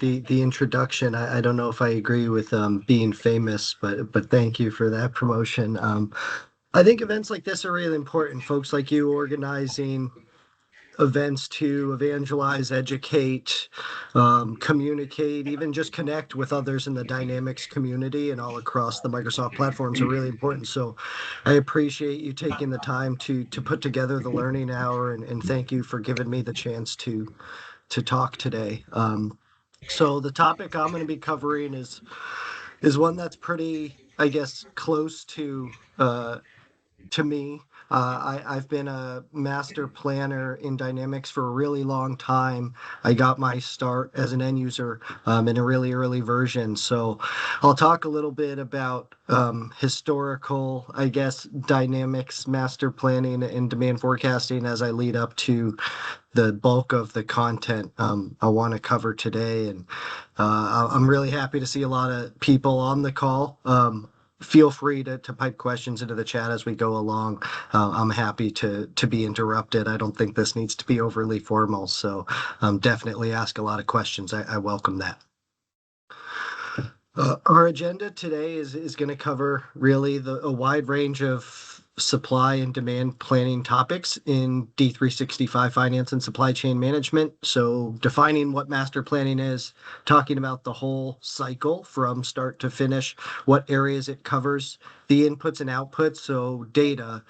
the introduction. I don't know if I agree with being famous, but thank you for that promotion. I think events like this are really important. Folks like you organizing events to evangelize, educate, communicate, even just connect with others in the Dynamics community and all across the Microsoft platforms are really important. So I appreciate you taking the time to put together the learning hour and thank you for giving me the chance to talk today. So the topic I'm going to be covering is one that's pretty, I guess, close to me. I've been a master planner in Dynamics for a really long time. I got my start as an end user in a really early version. So I'll talk a little bit about historical, I guess, Dynamics master planning and demand forecasting as I lead up to the bulk of the content I want to cover today. And I'm really happy to see a lot of people on the call. Feel free to pipe questions into the chat as we go along. I'm happy to be interrupted. I don't think this needs to be overly formal, so definitely ask a lot of questions. I welcome that. Our agenda today is going to cover really a wide range of supply and demand planning topics in D365 finance and supply chain management. So defining what master planning is, talking about the whole cycle from start to finish, what areas it covers, the inputs and outputs, so data,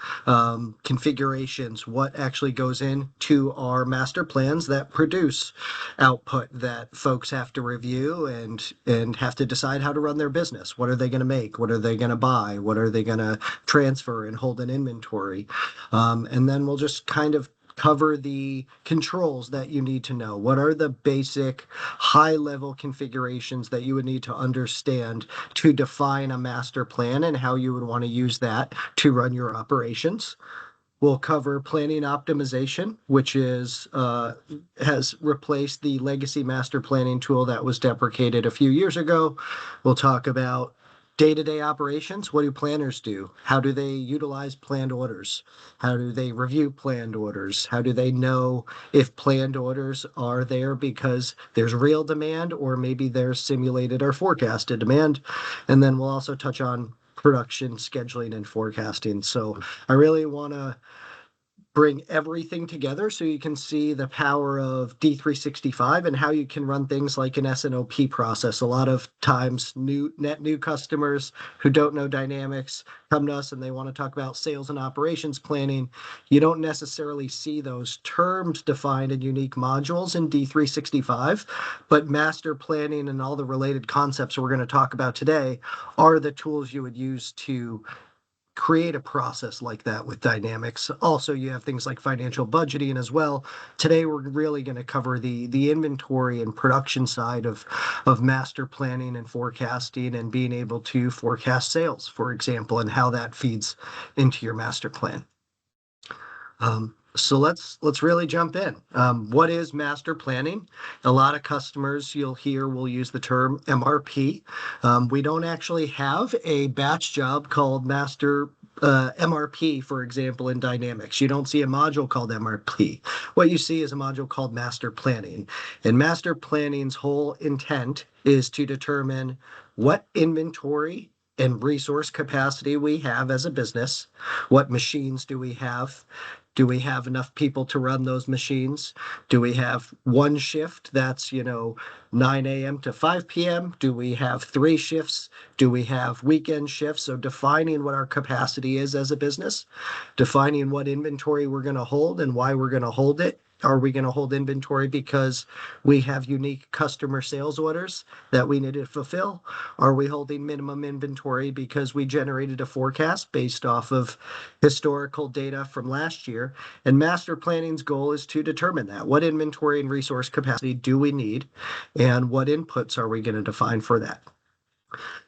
configurations, what actually goes into our master plans that produce output that folks have to review and have to decide how to run their business. What are they going to make? What are they going to buy? What are they going to transfer and hold in inventory? And then we'll just kind of cover the controls that you need to know. What are the basic high level configurations that you would need to understand to define a master plan and how you would want to use that to run your operations? We'll cover planning optimization, which has replaced the legacy master planning tool that was deprecated a few years ago. We'll talk about day-to-day operations. What do planners do? How do they utilize planned orders? How do they review planned orders? How do they know if planned orders are there because there's real demand or maybe there's simulated or forecasted demand? And then we'll also touch on production scheduling and forecasting. So I really want to bring everything together so you can see the power of D365 and how you can run things like an S&OP process. A lot of times net new customers who don't know Dynamics come to us and they want to talk about sales and operations planning. You don't necessarily see those terms defined in unique modules in D365, but master planning and all the related concepts we're going to talk about today are the tools you would use to create a process like that with Dynamics. Also, you have things like financial budgeting as well. Today, we're really going to cover the inventory and production side of master planning and forecasting and being able to forecast sales, for example, and how that feeds into your master plan. So let's really jump in. What is master planning? A lot of customers you'll hear will use the term MRP. We don't actually have a batch job called master MRP, for example, in Dynamics. You don't see a module called MRP. What you see is a module called master planning. And master planning's whole intent is to determine what inventory and resource capacity we have as a business. What machines do we have? Do we have enough people to run those machines? Do we have one shift that's, 9 a.m. to 5 p.m.? Do we have three shifts? Do we have weekend shifts? So defining what our capacity is as a business, defining what inventory we're going to hold and why we're going to hold it. Are we going to hold inventory because we have unique customer sales orders that we need to fulfill? Are we holding minimum inventory because we generated a forecast based off of historical data from last year? And master planning's goal is to determine that. What inventory and resource capacity do we need? And what inputs are we going to define for that?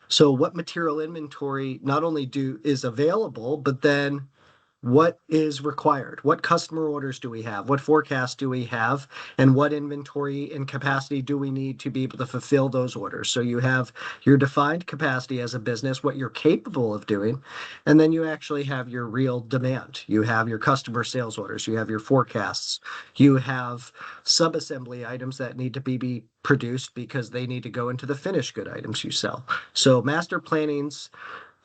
So what material inventory not only is available, but then what is required? What customer orders do we have? What forecast do we have? And what inventory and capacity do we need to be able to fulfill those orders? So you have your defined capacity as a business, what you're capable of doing, and then you actually have your real demand. You have your customer sales orders, you have your forecasts, you have sub-assembly items that need to be produced because they need to go into the finished good items you sell. So master planning's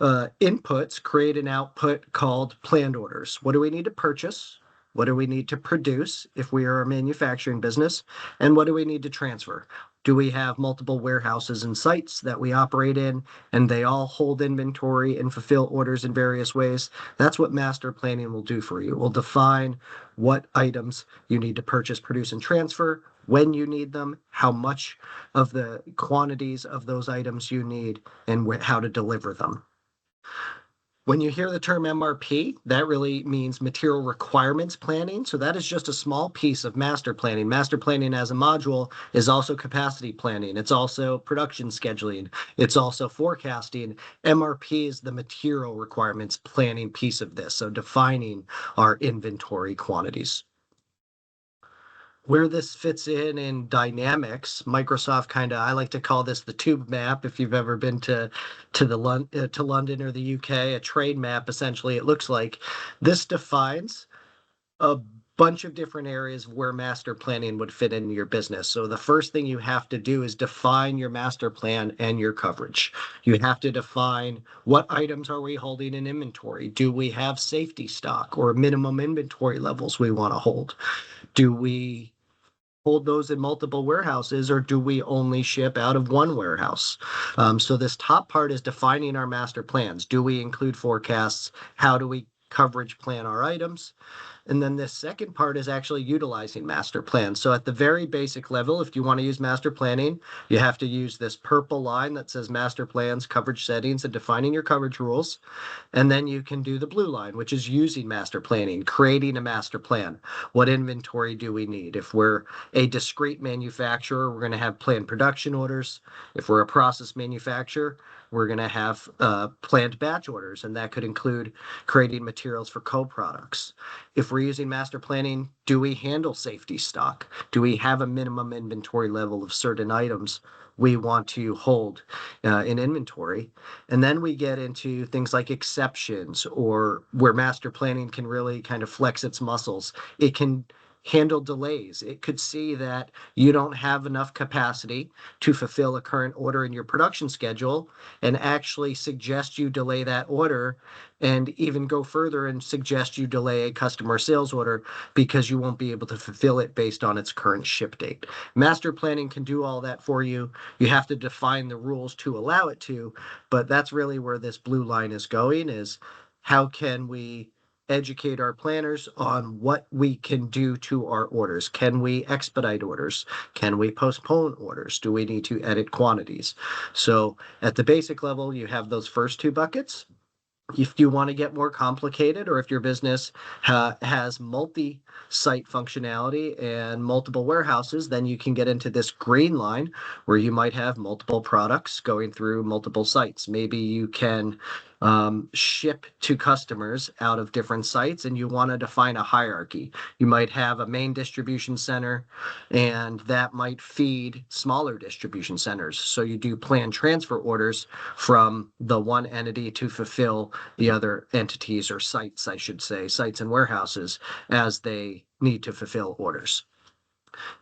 inputs create an output called planned orders. What do we need to purchase? What do we need to produce if we are a manufacturing business? And what do we need to transfer? Do we have multiple warehouses and sites that we operate in, and they all hold inventory and fulfill orders in various ways? That's what master planning will do for you. It will define what items you need to purchase, produce, and transfer, when you need them, how much of the quantities of those items you need, and how to deliver them. When you hear the term MRP, that really means material requirements planning. So that is just a small piece of master planning. Master planning as a module is also capacity planning. It's also production scheduling. It's also forecasting. MRP is the material requirements planning piece of this. So defining our inventory quantities. Where this fits in Dynamics, Microsoft I like to call this the tube map. If you've ever been to London or the UK, a trade map, essentially it looks like. This defines a bunch of different areas where master planning would fit into your business. So the first thing you have to do is define your master plan and your coverage. You have to define what items are we holding in inventory? Do we have safety stock or minimum inventory levels we want to hold? Do we hold those in multiple warehouses, or do we only ship out of one warehouse? So this top part is defining our master plans. Do we include forecasts? How do we coverage plan our items? And then this second part is actually utilizing master plans. So at the very basic level, if you want to use master planning, you have to use this purple line that says master plans, coverage settings, and defining your coverage rules. And then you can do the blue line, which is using master planning, creating a master plan. What inventory do we need? If we're a discrete manufacturer, we're going to have planned production orders. If we're a process manufacturer, we're going to have planned batch orders, and that could include creating materials for co-products. If we're using master planning, do we handle safety stock? Do we have a minimum inventory level of certain items we want to hold in inventory? And then we get into things like exceptions, or where master planning can really kind of flex its muscles. It can handle delays. It could see that you don't have enough capacity to fulfill a current order in your production schedule and actually suggest you delay that order, and even go further and suggest you delay a customer sales order because you won't be able to fulfill it based on its current ship date. Master planning can do all that for you. You have to define the rules to allow it to, but that's really where this blue line is going, is how can we educate our planners on what we can do to our orders? Can we expedite orders? Can we postpone orders? Do we need to edit quantities? So at the basic level, you have those first two buckets. If you want to get more complicated, or if your business has multi-site functionality and multiple warehouses, then you can get into this green line where you might have multiple products going through multiple sites. Maybe you can ship to customers out of different sites, and you want to define a hierarchy. You might have a main distribution center, and that might feed smaller distribution centers. So you do plan transfer orders from the one entity to fulfill the other entities, or sites, I should say, sites and warehouses, as they need to fulfill orders.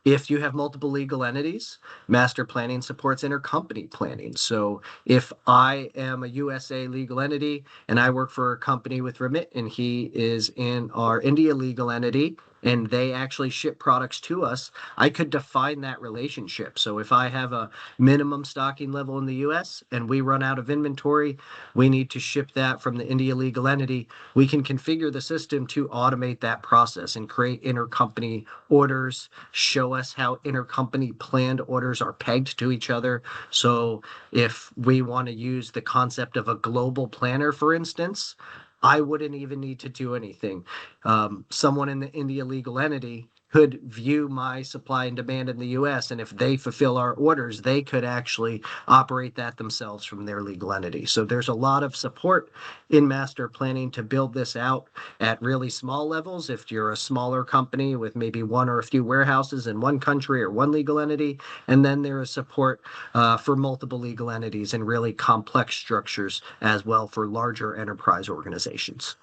If you have multiple legal entities, master planning supports intercompany planning. So if I am a USA legal entity and I work for a company with Remit, and he is in our India legal entity, and they actually ship products to us, I could define that relationship. So if I have a minimum stocking level in the US and we run out of inventory, we need to ship that from the India legal entity, we can configure the system to automate that process and create intercompany orders, show us how intercompany planned orders are pegged to each other. So if we want to use the concept of a global planner, for instance, I wouldn't even need to do anything. Someone in the India legal entity could view my supply and demand in the US, and if they fulfill our orders, they could actually operate that themselves from their legal entity. So there's a lot of support in master planning to build this out at really small levels. If you're a smaller company with maybe one or a few warehouses in one country or one legal entity, and then there is support for multiple legal entities and really complex structures as well for larger enterprise organizations.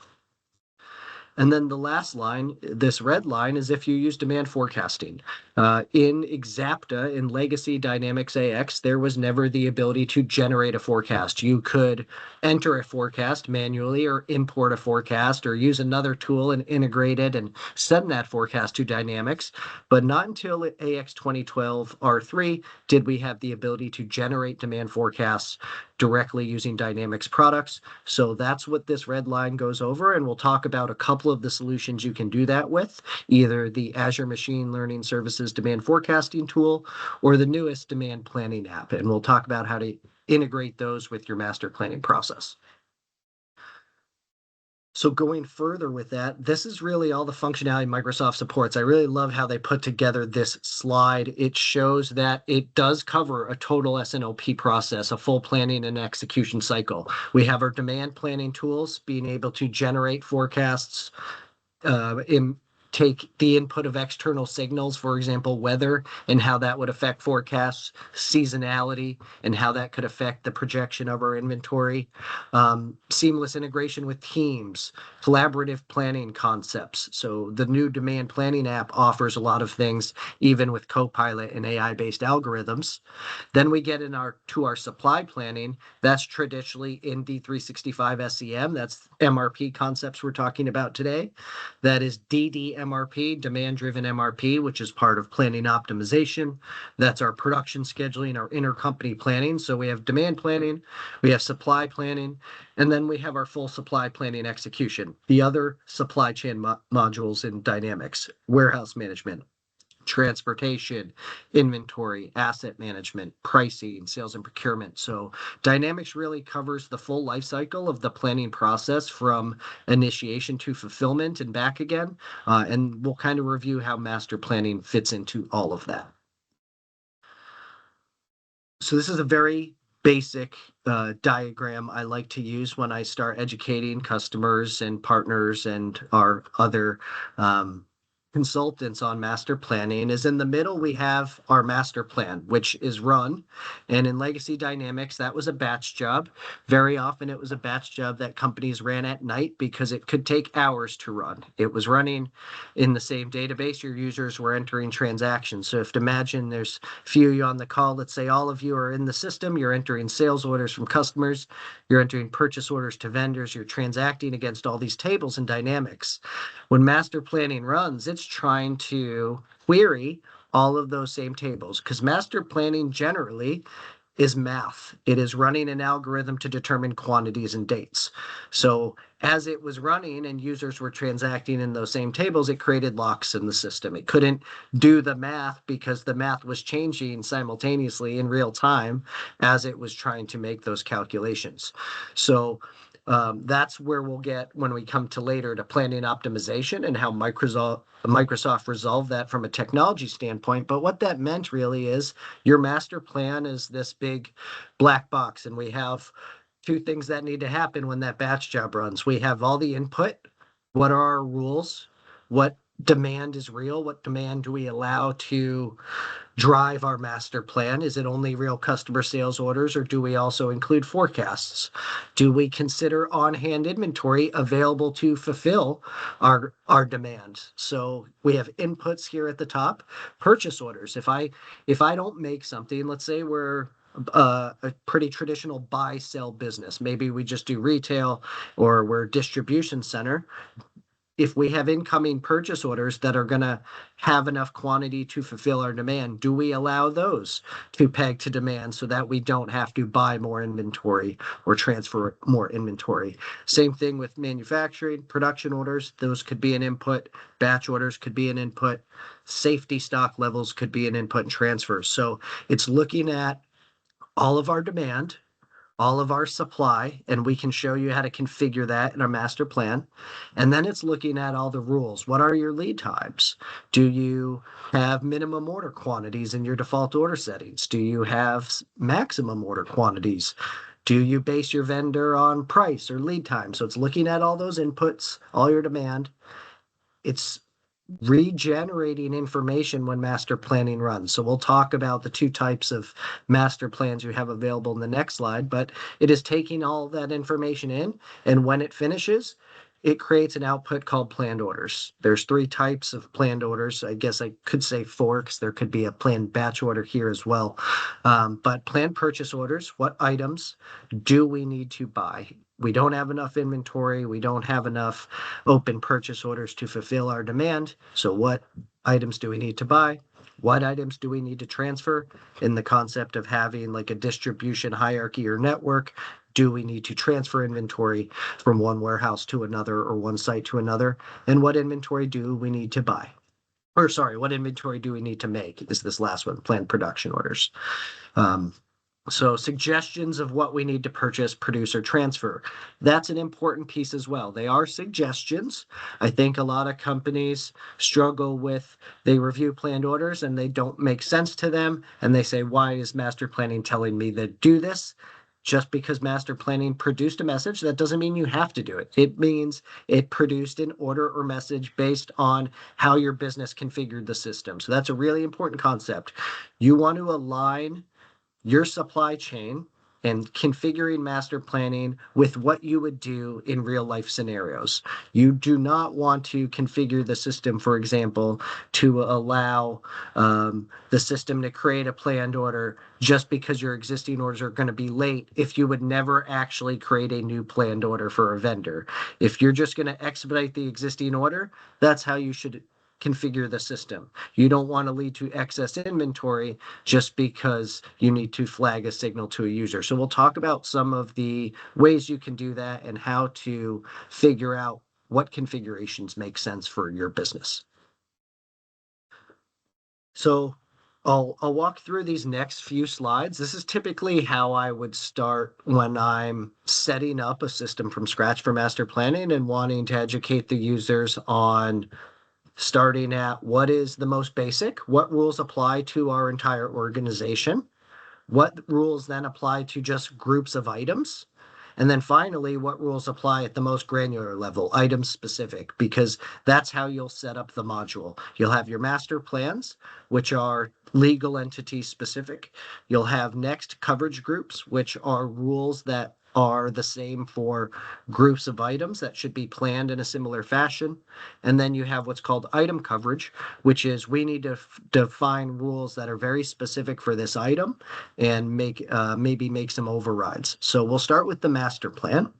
And then the last line, this red line, is if you use demand forecasting. In Exapta, in Legacy Dynamics AX, there was never the ability to generate a forecast. You could enter a forecast manually or import a forecast or use another tool and integrate it and send that forecast to Dynamics. But not until AX 2012 R3 did we have the ability to generate demand forecasts directly using Dynamics products. So that's what this red line goes over, and we'll talk about a couple of the solutions you can do that with, either the Azure Machine Learning Services demand forecasting tool or the newest demand planning app, and we'll talk about how to integrate those with your master planning process. So going further with that, this is really all the functionality Microsoft supports. I really love how they put together this slide. It shows that it does cover a total S&OP process, a full planning and execution cycle. We have our demand planning tools, being able to generate forecasts, take the input of external signals, for example, weather, and how that would affect forecasts, seasonality, and how that could affect the projection of our inventory, seamless integration with teams, collaborative planning concepts. So the new demand planning app offers a lot of things, even with Copilot and AI-based algorithms. Then we get to our supply planning. That's traditionally in D365 SEM. That's MRP concepts we're talking about today. That is DDMRP, demand-driven MRP, which is part of planning optimization. That's our production scheduling, our intercompany planning. So we have demand planning, we have supply planning, and then we have our full supply planning execution. The other supply chain modules in Dynamics, warehouse management, transportation, inventory, asset management, pricing, sales and procurement. So Dynamics really covers the full life cycle of the planning process from initiation to fulfillment and back again. And we'll kind of review how master planning fits into all of that. So this is a very basic diagram I like to use when I start educating customers and partners and our other consultants on master planning. Is in the middle we have our master plan, which is run, and in Legacy Dynamics that was a batch job. Very often it was a batch job that companies ran at night because it could take hours to run. It was running in the same database. Your users were entering transactions. So if imagine there's a few of you on the call, let's say all of you are in the system, you're entering sales orders from customers, you're entering purchase orders to vendors, you're transacting against all these tables in Dynamics. When master planning runs, it's trying to query all of those same tables, because master planning generally is math. It is running an algorithm to determine quantities and dates. So as it was running and users were transacting in those same tables, it created locks in the system. It couldn't do the math because the math was changing simultaneously in real time as it was trying to make those calculations. So that's where we'll get when we come to later to planning optimization and how Microsoft resolved that from a technology standpoint. But what that meant really is your master plan is this big black box, and we have two things that need to happen when that batch job runs. We have all the input. What are our rules? What demand is real? What demand do we allow to drive our master plan? Is it only real customer sales orders, or do we also include forecasts? Do we consider on-hand inventory available to fulfill our demand? So we have inputs here at the top. Purchase orders. If I don't make something, let's say we're a pretty traditional buy-sell business. Maybe we just do retail, or we're a distribution center. If we have incoming purchase orders that are going to have enough quantity to fulfill our demand, do we allow those to peg to demand so that we don't have to buy more inventory or transfer more inventory? Same thing with manufacturing, production orders. Those could be an input. Batch orders could be an input. Safety stock levels could be an input and transfer. So it's looking at all of our demand, all of our supply, and we can show you how to configure that in our master plan. And then it's looking at all the rules. What are your lead times? Do you have minimum order quantities in your default order settings? Do you have maximum order quantities? Do you base your vendor on price or lead time? So it's looking at all those inputs, all your demand. It's regenerating information when master planning runs. So we'll talk about the two types of master plans you have available in the next slide, but it is taking all that information in, and when it finishes, it creates an output called planned orders. There's three types of planned orders. I guess I could say four, because there could be a planned batch order here as well. But planned purchase orders, what items do we need to buy? We don't have enough inventory. We don't have enough open purchase orders to fulfill our demand. So what items do we need to buy? What items do we need to transfer? In the concept of having like a distribution hierarchy or network, do we need to transfer inventory from one warehouse to another or one site to another? And what inventory do we need to buy? Or sorry, what inventory do we need to make is this last one, planned production orders. So suggestions of what we need to purchase, produce, or transfer. That's an important piece as well. They are suggestions. I think a lot of companies struggle with, they review planned orders and they don't make sense to them. And they say, why is master planning telling me to do this? Just because master planning produced a message, that doesn't mean you have to do it. It means it produced an order or message based on how your business configured the system. So that's a really important concept. You want to align your supply chain and configuring master planning with what you would do in real life scenarios. You do not want to configure the system, for example, to allow the system to create a planned order just because your existing orders are going to be late if you would never actually create a new planned order for a vendor. If you're just going to expedite the existing order, that's how you should configure the system. You don't want to lead to excess inventory just because you need to flag a signal to a user. So we'll talk about some of the ways you can do that and how to figure out what configurations make sense for your business. So I'll walk through these next few slides. This is typically how I would start when I'm setting up a system from scratch for master planning and wanting to educate the users on starting at what is the most basic, what rules apply to our entire organization, what rules then apply to just groups of items, and then finally, what rules apply at the most granular level, item specific, because that's how you'll set up the module. You'll have your master plans, which are legal entity specific. You'll have next coverage groups, which are rules that are the same for groups of items that should be planned in a similar fashion. And then you have what's called item coverage, which is we need to define rules that are very specific for this item and maybe make some overrides. So we'll start with the master plan.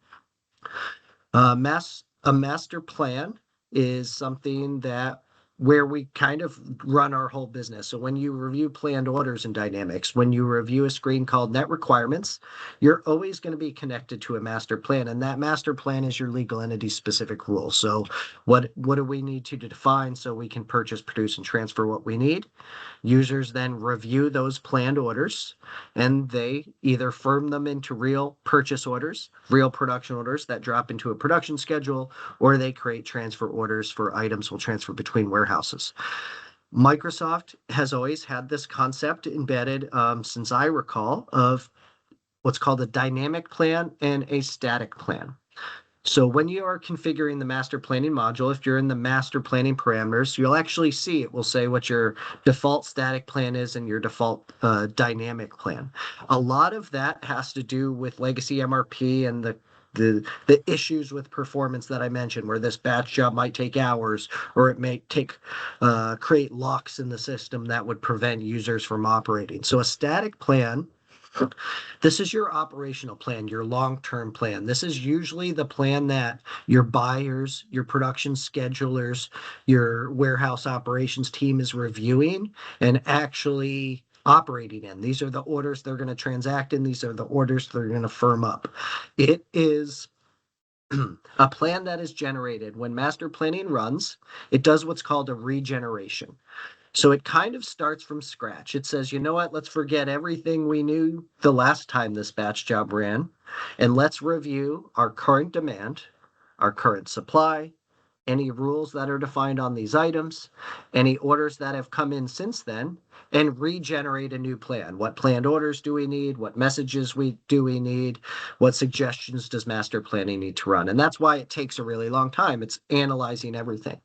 A master plan is something that where we kind of run our whole business. So when you review planned orders in Dynamics, when you review a screen called Net Requirements, you're always going to be connected to a master plan. And that master plan is your legal entity specific rule. So what do we need to define so we can purchase, produce, and transfer what we need? Users then review those planned orders and they either firm them into real purchase orders, real production orders that drop into a production schedule, or they create transfer orders for items will transfer between warehouses. Microsoft has always had this concept embedded since I recall of what's called a dynamic plan and a static plan. So when you are configuring the master planning module, if you're in the master planning parameters, you'll actually see it will say what your default static plan is and your default dynamic plan. A lot of that has to do with legacy MRP and the issues with performance that I mentioned, where this batch job might take hours, or it may create locks in the system that would prevent users from operating. So a static plan, this is your operational plan, your long-term plan. This is usually the plan that your buyers, your production schedulers, your warehouse operations team is reviewing and actually operating in. These are the orders they're going to transact in. These are the orders they're going to firm up. It is a plan that is generated when master planning runs. It does what's called a regeneration. So it kind of starts from scratch. It says, you know what, let's forget everything we knew the last time this batch job ran, and let's review our current demand, our current supply, any rules that are defined on these items, any orders that have come in since then, and regenerate a new plan. What planned orders do we need? What messages do we need? What suggestions does master planning need to run? And that's why it takes a really long time. It's analyzing everything.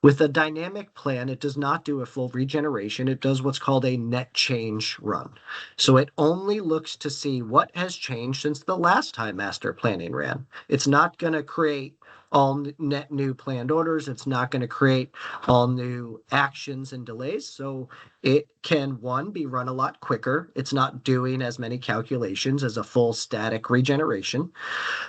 With a dynamic plan, it does not do a full regeneration. It does what's called a net change run. So it only looks to see what has changed since the last time master planning ran. It's not going to create all net new planned orders. It's not going to create all new actions and delays. So it can, one, be run a lot quicker. It's not doing as many calculations as a full static regeneration.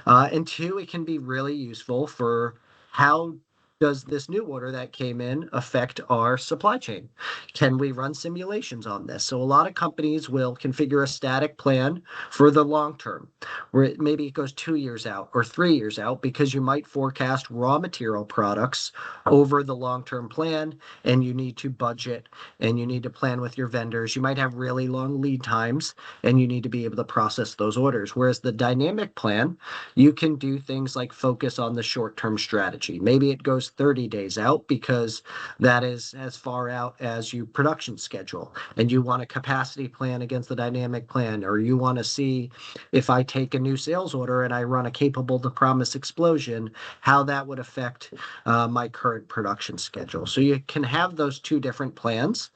And two, it can be really useful for how does this new order that came in affect our supply chain? Can we run simulations on this? So a lot of companies will configure a static plan for the long term, where maybe it goes 2 years out or 3 years out, because you might forecast raw material products over the long-term plan, and you need to budget and you need to plan with your vendors. You might have really long lead times, and you need to be able to process those orders. Whereas the dynamic plan, you can do things like focus on the short-term strategy. Maybe it goes 30 days out because that is as far out as you production schedule, and you want a capacity plan against the dynamic plan, or you want to see if I take a new sales order and I run a capable to promise explosion, how that would affect my current production schedule. So you can have those two different plans.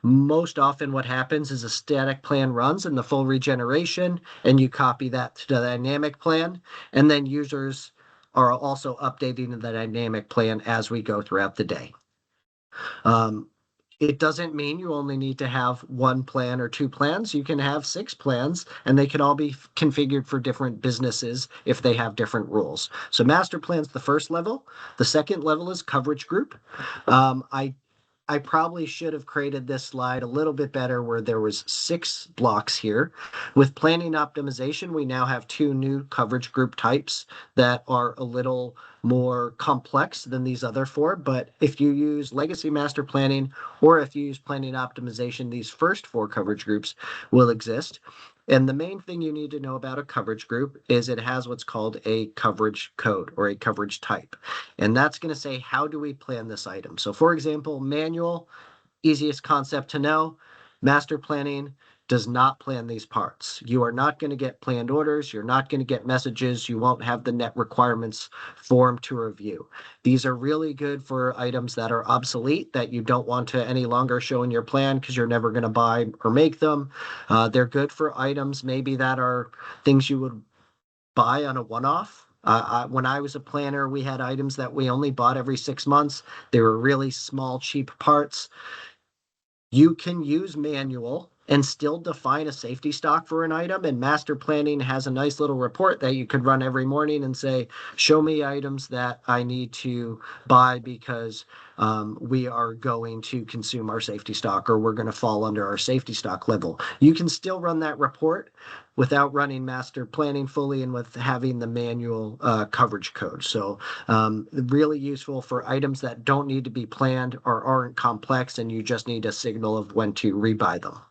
Most often what happens is a static plan runs in the full regeneration, and you copy that to the dynamic plan, and then users are also updating the dynamic plan as we go throughout the day. It doesn't mean you only need to have one plan or two plans. You can have 6 plans, and they can all be configured for different businesses if they have different rules. So master plan's the first level. The second level is coverage group. I probably should have created this slide a little bit better, where there was 6 blocks here. With planning optimization, we now have 2 new coverage group types that are a little more complex than these other 4. But if you use legacy master planning, or if you use planning optimization, these first 4 coverage groups will exist. And the main thing you need to know about a coverage group is it has what's called a coverage code, or a coverage type. And that's going to say, how do we plan this item? So for example, manual, easiest concept to know. Master planning does not plan these parts. You are not going to get planned orders. You're not going to get messages. You won't have the net requirements form to review. These are really good for items that are obsolete, that you don't want to any longer show in your plan because you're never going to buy or make them. They're good for items maybe that are things you would buy on a one-off. When I was a planner, we had items that we only bought every 6 months. They were really small, cheap parts. You can use manual and still define a safety stock for an item. And master planning has a nice little report that you could run every morning and say, show me items that I need to buy because we are going to consume our safety stock, or we're going to fall under our safety stock level. You can still run that report without running master planning fully and with having the manual coverage code. So really useful for items that don't need to be planned or aren't complex, and you just need a signal of when to rebuy them.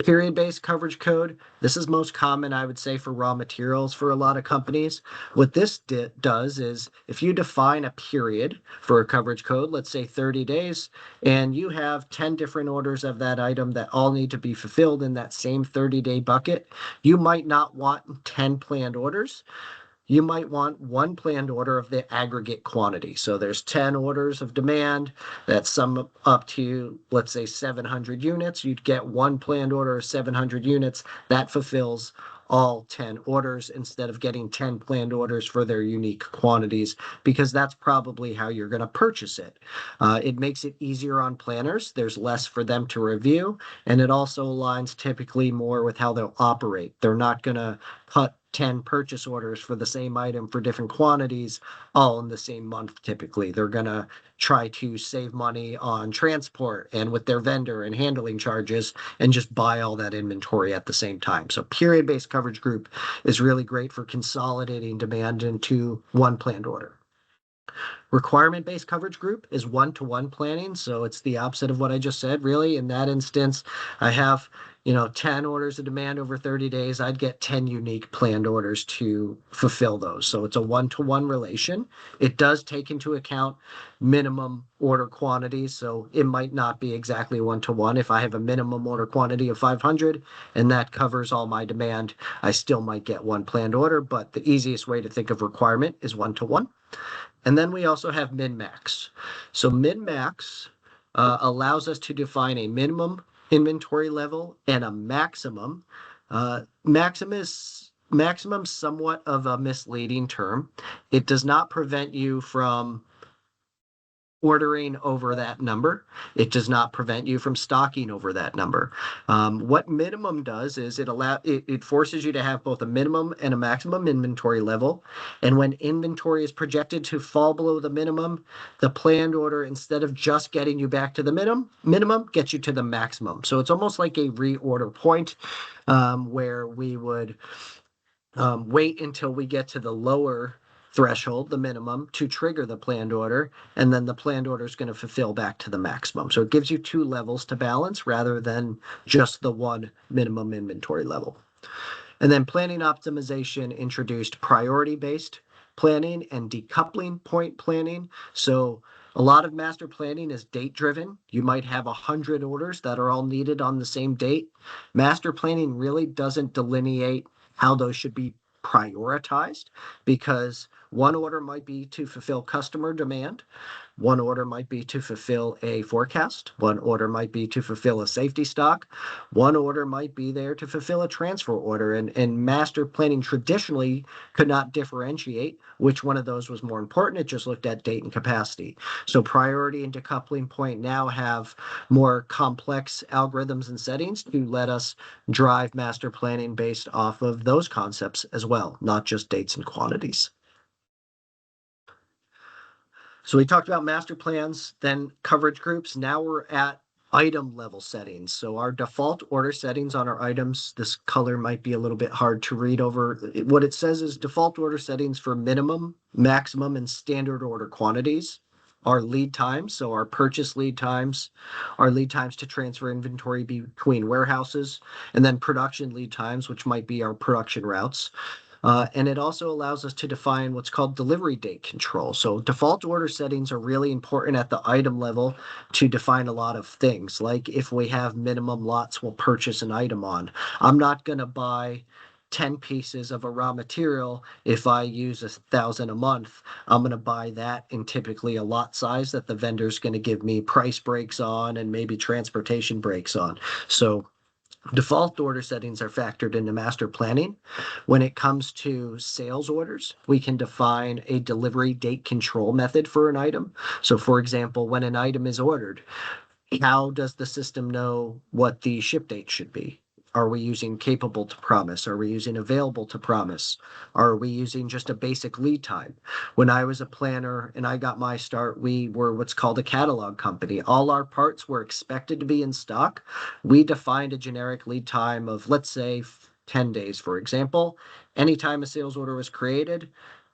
Period-based coverage code. This is most common, I would say, for raw materials for a lot of companies. What this does is, if you define a period for a coverage code, let's say 30 days, and you have 10 different orders of that item that all need to be fulfilled in that same 30-day bucket, you might not want 10 planned orders. You might want 1 planned order of the aggregate quantity. So there's 10 orders of demand that sum up to, let's say, 700 units. You'd get 1 planned order of 700 units that fulfills all 10 orders, instead of getting 10 planned orders for their unique quantities, because that's probably how you're going to purchase it. It makes it easier on planners. There's less for them to review, and it also aligns typically more with how they'll operate. They're not going to put 10 purchase orders for the same item for different quantities all in the same month. Typically, they're going to try to save money on transport and with their vendor and handling charges, and just buy all that inventory at the same time. So period-based coverage group is really great for consolidating demand into 1 planned order. Requirement-based coverage group is one-to-one planning, so it's the opposite of what I just said, really. In that instance, I have, 10 orders of demand over 30 days. I'd get 10 unique planned orders to fulfill those. So it's a one-to-one relation. It does take into account minimum order quantities, so it might not be exactly one-to-one. If I have a minimum order quantity of 500 and that covers all my demand, I still might get one planned order, but the easiest way to think of requirement is one-to-one. And then we also have min-max. So min-max allows us to define a minimum inventory level and a maximum. Maximum somewhat of a misleading term. It does not prevent you from ordering over that number. It does not prevent you from stocking over that number. What minimum does is it forces you to have both a minimum and a maximum inventory level. And when inventory is projected to fall below the minimum, the planned order, instead of just getting you back to the minimum gets you to the maximum. So it's almost like a reorder point where we would wait until we get to the lower threshold, the minimum, to trigger the planned order, and then the planned order is going to fulfill back to the maximum. So it gives you two levels to balance rather than just the one minimum inventory level. And then planning optimization introduced priority-based planning and decoupling point planning. So a lot of master planning is date-driven. You might have 100 orders that are all needed on the same date. Master planning really doesn't delineate how those should be prioritized, because one order might be to fulfill customer demand. One order might be to fulfill a forecast. One order might be to fulfill a safety stock. One order might be there to fulfill a transfer order. And master planning traditionally could not differentiate which one of those was more important. It just looked at date and capacity. So priority and decoupling point now have more complex algorithms and settings to let us drive master planning based off of those concepts as well, not just dates and quantities. So we talked about master plans, then coverage groups. Now we're at item level settings. So our default order settings on our items, this color might be a little bit hard to read over. What it says is default order settings for minimum, maximum, and standard order quantities. Our lead times, so our purchase lead times, our lead times to transfer inventory between warehouses, and then production lead times, which might be our production routes. And it also allows us to define what's called delivery date control. So default order settings are really important at the item level to define a lot of things. Like if we have minimum lots we'll purchase an item on. I'm not going to buy 10 pieces of a raw material if I use 1,000 a month. I'm going to buy that in typically a lot size that the vendor's going to give me price breaks on and maybe transportation breaks on. So default order settings are factored into master planning. When it comes to sales orders, we can define a delivery date control method for an item. So for example, when an item is ordered, how does the system know what the ship date should be? Are we using capable to promise? Are we using available to promise? Are we using just a basic lead time? When I was a planner and I got my start, we were what's called a catalog company. All our parts were expected to be in stock. We defined a generic lead time of, let's say, 10 days, for example. Anytime a sales order was created,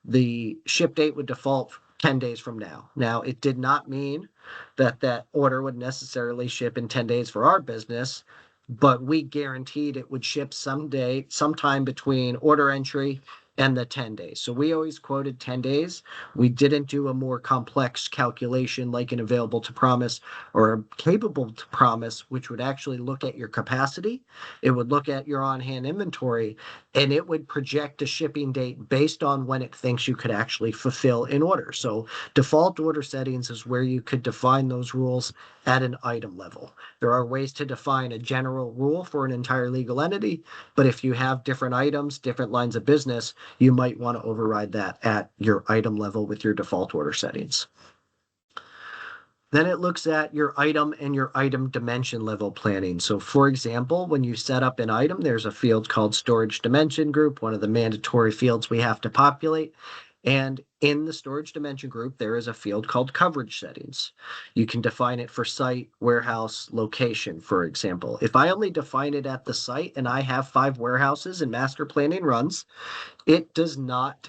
the ship date would default 10 days from now. Now, it did not mean that that order would necessarily ship in 10 days for our business, but we guaranteed it would ship sometime between order entry and the 10 days. So we always quoted 10 days. We didn't do a more complex calculation like an available to promise or a capable to promise, which would actually look at your capacity. It would look at your on-hand inventory, and it would project a shipping date based on when it thinks you could actually fulfill an order. So default order settings is where you could define those rules at an item level. There are ways to define a general rule for an entire legal entity, but if you have different items, different lines of business, you might want to override that at your item level with your default order settings. Then it looks at your item and your item dimension level planning. So for example, when you set up an item, there's a field called storage dimension group, one of the mandatory fields we have to populate. And in the storage dimension group, there is a field called coverage settings. You can define it for site, warehouse, location, for example. If I only define it at the site and I have 5 warehouses and master planning runs, it does not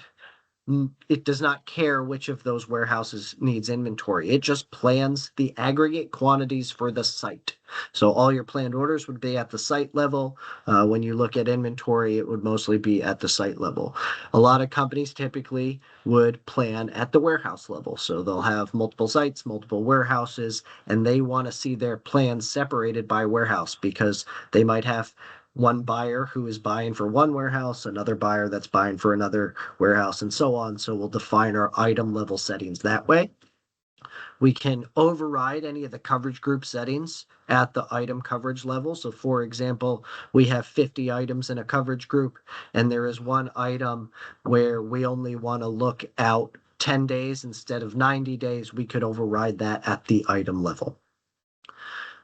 it does not care which of those warehouses needs inventory. It just plans the aggregate quantities for the site. So all your planned orders would be at the site level. When you look at inventory, it would mostly be at the site level. A lot of companies typically would plan at the warehouse level. So they'll have multiple sites, multiple warehouses, and they want to see their plans separated by warehouse because they might have one buyer who is buying for one warehouse, another buyer that's buying for another warehouse, and so on. So we'll define our item level settings that way. We can override any of the coverage group settings at the item coverage level. So for example, we have 50 items in a coverage group, and there is one item where we only want to look out 10 days instead of 90 days. We could override that at the item level.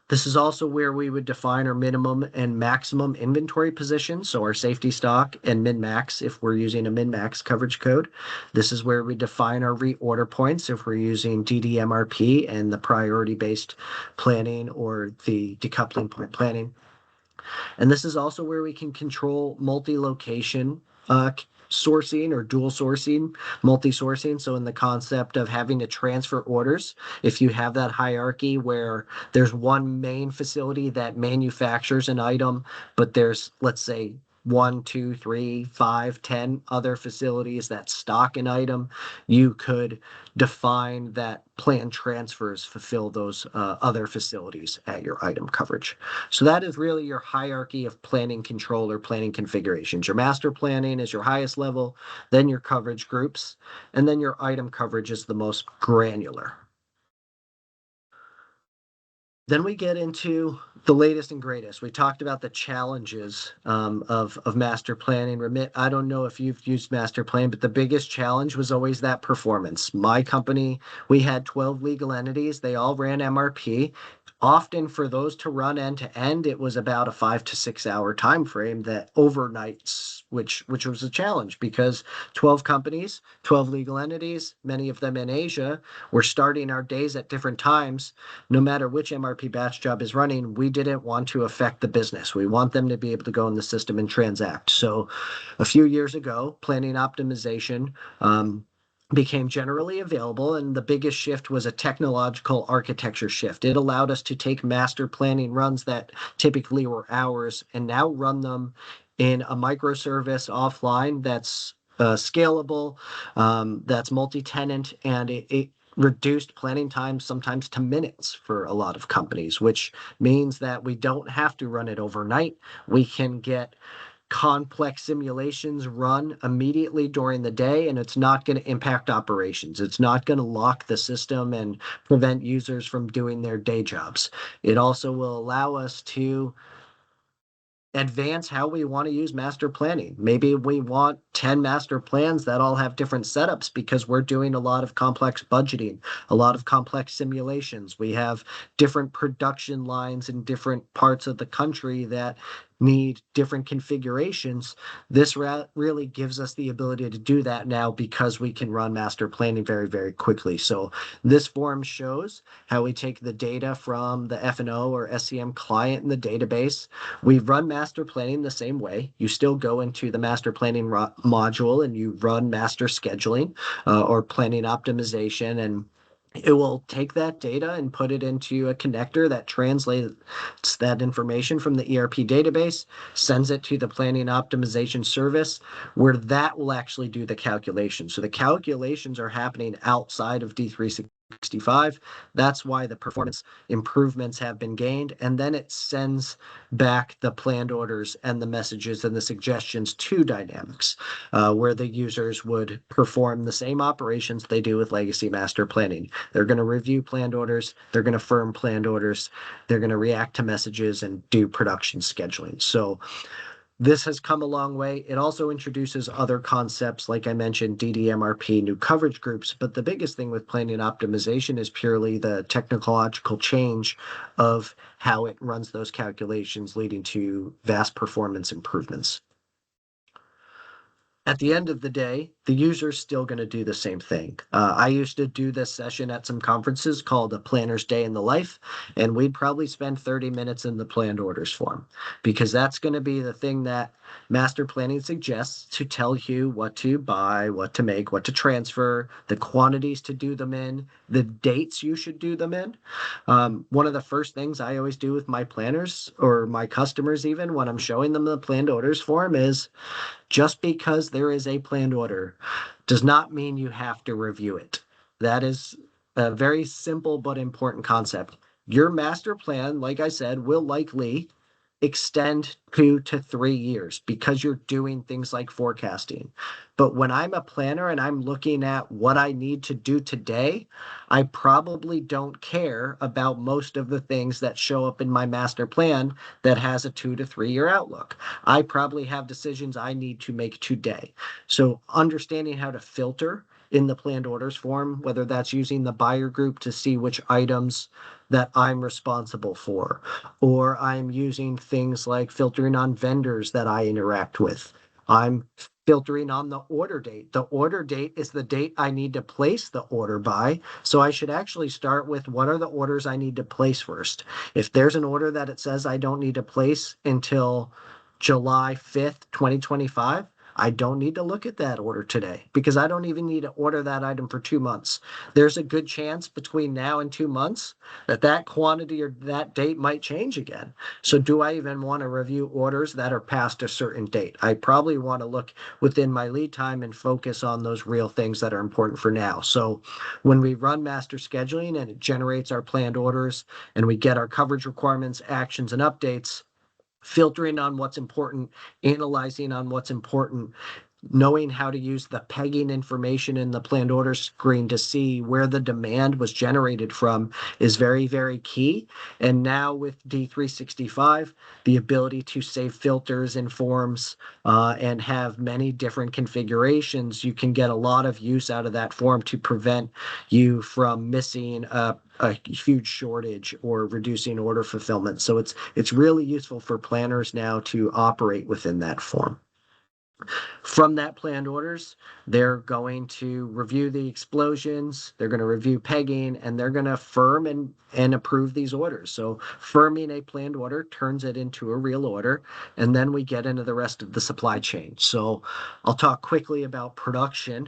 This is also where we would define our minimum and maximum inventory position. So our safety stock and min-max if we're using a min-max coverage code. This is where we define our reorder points if we're using DDMRP and the priority-based planning or the decoupling point planning. And this is also where we can control multi-location sourcing or dual sourcing, multi-sourcing. So in the concept of having to transfer orders, if you have that hierarchy where there's one main facility that manufactures an item, but there's, let's say, 1, 2, 3, 5, 10 other facilities that stock an item, you could define that planned transfers fulfill those other facilities at your item coverage. So that is really your hierarchy of planning control or planning configurations. Your master planning is your highest level, then your coverage groups, and then your item coverage is the most granular. Then we get into the latest and greatest. We talked about the challenges of master planning. Remit, I don't know if you've used master plan, but the biggest challenge was always that performance. My company, we had 12 legal entities. They all ran MRP. Often for those to run end to end, it was about a 5 to 6 hour time frame that overnights, which was a challenge because 12 companies, 12 legal entities, many of them in Asia, were starting our days at different times. No matter which MRP batch job is running, we didn't want to affect the business. We want them to be able to go in the system and transact. So a few years ago, planning optimization became generally available, and the biggest shift was a technological architecture shift. It allowed us to take master planning runs that typically were hours and now run them in a microservice offline that's scalable, that's multi-tenant, and it reduced planning time sometimes to minutes for a lot of companies, which means that we don't have to run it overnight. We can get complex simulations run immediately during the day, and it's not going to impact operations. It's not going to lock the system and prevent users from doing their day jobs. It also will allow us to advance how we want to use master planning. Maybe we want 10 master plans that all have different setups because we're doing a lot of complex budgeting, a lot of complex simulations. We have different production lines in different parts of the country that need different configurations. This really gives us the ability to do that now because we can run master planning very, very quickly. So this form shows how we take the data from the F&O or SCM client in the database. We run master planning the same way. You still go into the master planning module and you run master scheduling or planning optimization, and it will take that data and put it into a connector that translates that information from the ERP database, sends it to the planning optimization service, where that will actually do the calculations. So the calculations are happening outside of D365. That's why the performance improvements have been gained. And then it sends back the planned orders and the messages and the suggestions to Dynamics, where the users would perform the same operations they do with legacy master planning. They're going to review planned orders. They're going to firm planned orders. They're going to react to messages and do production scheduling. So this has come a long way. It also introduces other concepts, like I mentioned, DDMRP, new coverage groups. But the biggest thing with planning optimization is purely the technological change of how it runs those calculations, leading to vast performance improvements. At the end of the day, the user's still going to do the same thing. I used to do this session at some conferences called a Planner's Day in the Life, and we'd probably spend 30 minutes in the planned orders form because that's going to be the thing that master planning suggests to tell you what to buy, what to make, what to transfer, the quantities to do them in, the dates you should do them in. One of the first things I always do with my planners or my customers, even when I'm showing them the planned orders form, is just because there is a planned order does not mean you have to review it. That is a very simple but important concept. Your master plan, like I said, will likely extend 2 to 3 years because you're doing things like forecasting. But when I'm a planner and I'm looking at what I need to do today, I probably don't care about most of the things that show up in my master plan that has a 2 to 3 year outlook. I probably have decisions I need to make today. So understanding how to filter in the planned orders form, whether that's using the buyer group to see which items that I'm responsible for, or I'm using things like filtering on vendors that I interact with. I'm filtering on the order date. The order date is the date I need to place the order by. So I should actually start with what are the orders I need to place first. If there's an order that it says I don't need to place until July 5th, 2025, I don't need to look at that order today because I don't even need to order that item for 2 months. There's a good chance between now and 2 months that that quantity or that date might change again. So do I even want to review orders that are past a certain date? I probably want to look within my lead time and focus on those real things that are important for now. So when we run master scheduling and it generates our planned orders and we get our coverage requirements, actions, and updates, filtering on what's important, analyzing on what's important, knowing how to use the pegging information in the planned order screen to see where the demand was generated from is very, very key. And now with D365, the ability to save filters and forms and have many different configurations, you can get a lot of use out of that form to prevent you from missing a huge shortage or reducing order fulfillment. So it's really useful for planners now to operate within that form. From that planned orders, they're going to review the explosions, they're going to review pegging, and they're going to firm and approve these orders. So firming a planned order turns it into a real order, and then we get into the rest of the supply chain. So I'll talk quickly about production.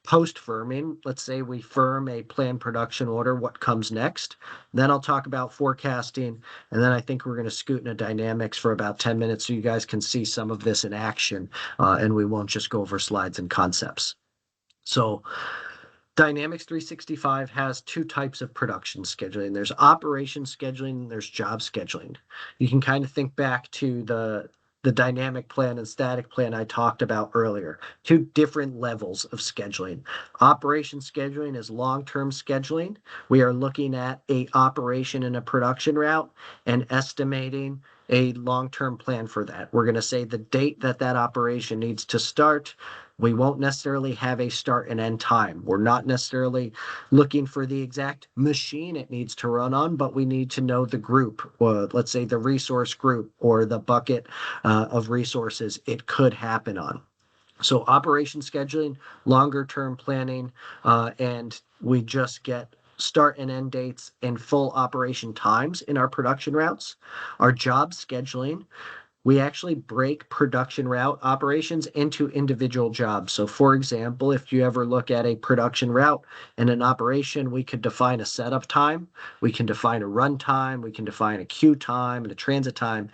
Post firming, let's say we firm a planned production order, what comes next? Then I'll talk about forecasting, and then I think we're going to scoot into dynamics for about 10 minutes so you guys can see some of this in action, and we won't just go over slides and concepts. So Dynamics 365 has two types of production scheduling. There's operation scheduling, and there's job scheduling. You can kind of think back to the dynamic plan and static plan I talked about earlier. Two different levels of scheduling. Operation scheduling is long-term scheduling. We are looking at a operation in a production route and estimating a long-term plan for that. We're going to say the date that that operation needs to start. We won't necessarily have a start and end time. We're not necessarily looking for the exact machine it needs to run on, but we need to know the group, or let's say the resource group or the bucket of resources it could happen on. So operation scheduling, longer term planning, and we just get start and end dates and full operation times in our production routes. Our job scheduling, we actually break production route operations into individual jobs. So for example, if you ever look at a production route and an operation, we could define a setup time, we can define a run time, we can define a queue time and a transit time.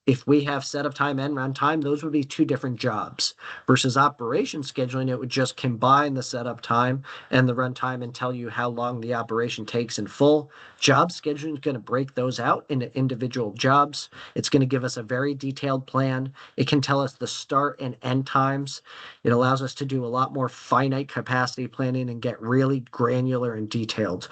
If we have setup time and run time, those would be two different jobs. Versus operation scheduling, it would just combine the setup time and the run time and tell you how long the operation takes in full. Job scheduling is going to break those out into individual jobs. It's going to give us a very detailed plan. It can tell us the start and end times. It allows us to do a lot more finite capacity planning and get really granular and detailed,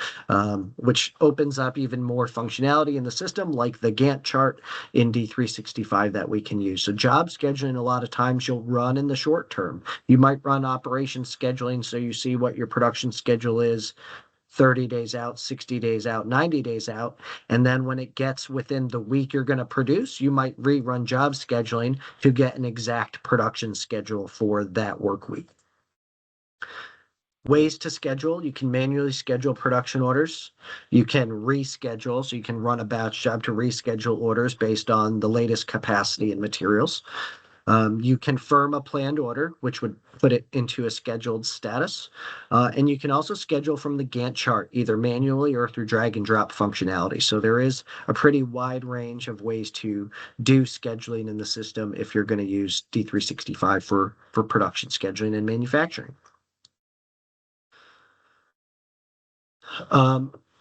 which opens up even more functionality in the system, like the Gantt chart in D365 that we can use. So job scheduling, a lot of times you'll run in the short term. You might run operation scheduling so you see what your production schedule is 30 days out, 60 days out, 90 days out. And then when it gets within the week you're going to produce, you might rerun job scheduling to get an exact production schedule for that work week. Ways to schedule: you can manually schedule production orders. You can reschedule, so you can run a batch job to reschedule orders based on the latest capacity and materials. You can firm a planned order, which would put it into a scheduled status. And you can also schedule from the Gantt chart, either manually or through drag and drop functionality. So there is a pretty wide range of ways to do scheduling in the system if you're going to use D365 for production scheduling and manufacturing.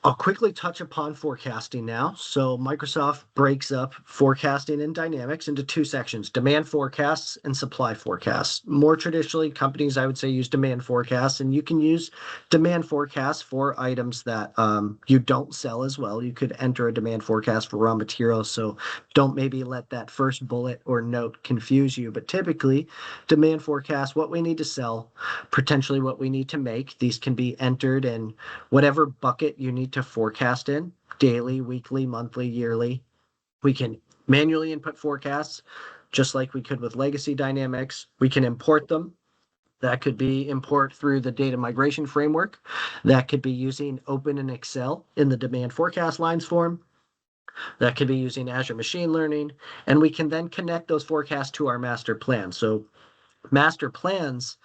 I'll quickly touch upon forecasting now. So Microsoft breaks up forecasting in Dynamics into two sections: demand forecasts and supply forecasts. More traditionally, companies, I would say, use demand forecasts, and you can use demand forecasts for items that you don't sell as well. You could enter a demand forecast for raw materials, so don't maybe let that first bullet or note confuse you. But typically, demand forecast, what we need to sell, potentially what we need to make. These can be entered in whatever bucket you need to forecast in: daily, weekly, monthly, yearly. We can manually input forecasts just like we could with legacy Dynamics. We can import them. That could be import through the data migration framework. That could be using Open and Excel in the demand forecast lines form. That could be using Azure Machine Learning. And we can then connect those forecasts to our master plan. So master plans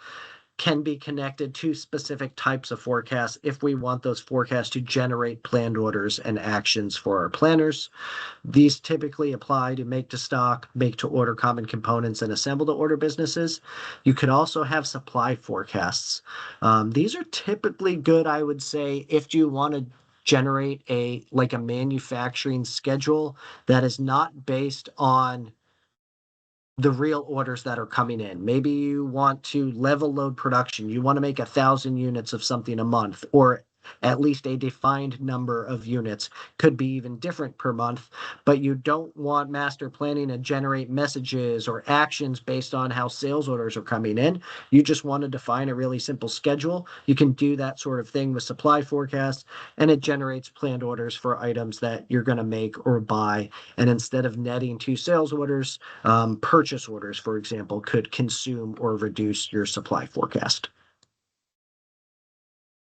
can be connected to specific types of forecasts if we want those forecasts to generate planned orders and actions for our planners. These typically apply to make to stock, make to order common components, and assemble to order businesses. You could also have supply forecasts. These are typically good, I would say, if you want to generate a manufacturing schedule that is not based on the real orders that are coming in. Maybe you want to level load production. You want to make 1,000 units of something a month, or at least a defined number of units. Could be even different per month, but you don't want master planning to generate messages or actions based on how sales orders are coming in. You just want to define a really simple schedule. You can do that sort of thing with supply forecasts, and it generates planned orders for items that you're going to make or buy. And instead of netting two sales orders, purchase orders, for example, could consume or reduce your supply forecast.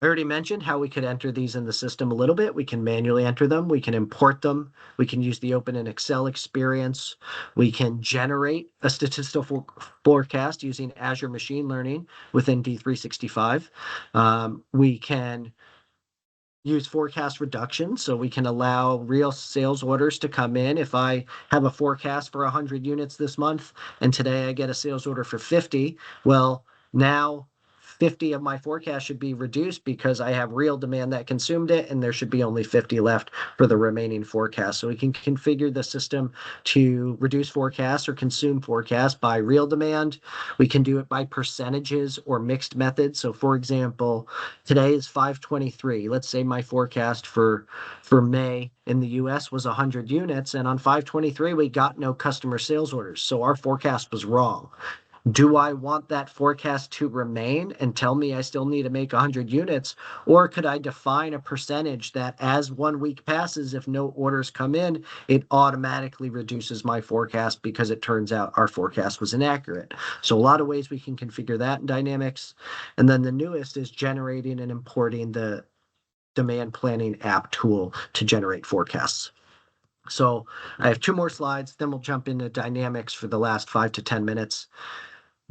I already mentioned how we could enter these in the system a little bit. We can manually enter them. We can import them. We can use the Open and Excel experience. We can generate a statistical forecast using Azure Machine Learning within D365. We can use forecast reduction, so we can allow real sales orders to come in. If I have a forecast for 100 units this month, and today I get a sales order for 50, well, now 50 of my forecast should be reduced because I have real demand that consumed it, and there should be only 50 left for the remaining forecast. So we can configure the system to reduce forecasts or consume forecasts by real demand. We can do it by percentages or mixed methods. So for example, today is 5/23. Let's say my forecast for May in the US was 100 units, and on 5/23 we got no customer sales orders. So our forecast was wrong. Do I want that forecast to remain and tell me I still need to make 100 units? Or could I define a percentage that as 1 week passes, if no orders come in, it automatically reduces my forecast because it turns out our forecast was inaccurate? So a lot of ways we can configure that in Dynamics. And then the newest is generating and importing the demand planning app tool to generate forecasts. So I have two more slides, then we'll jump into Dynamics for the last 5 to 10 minutes.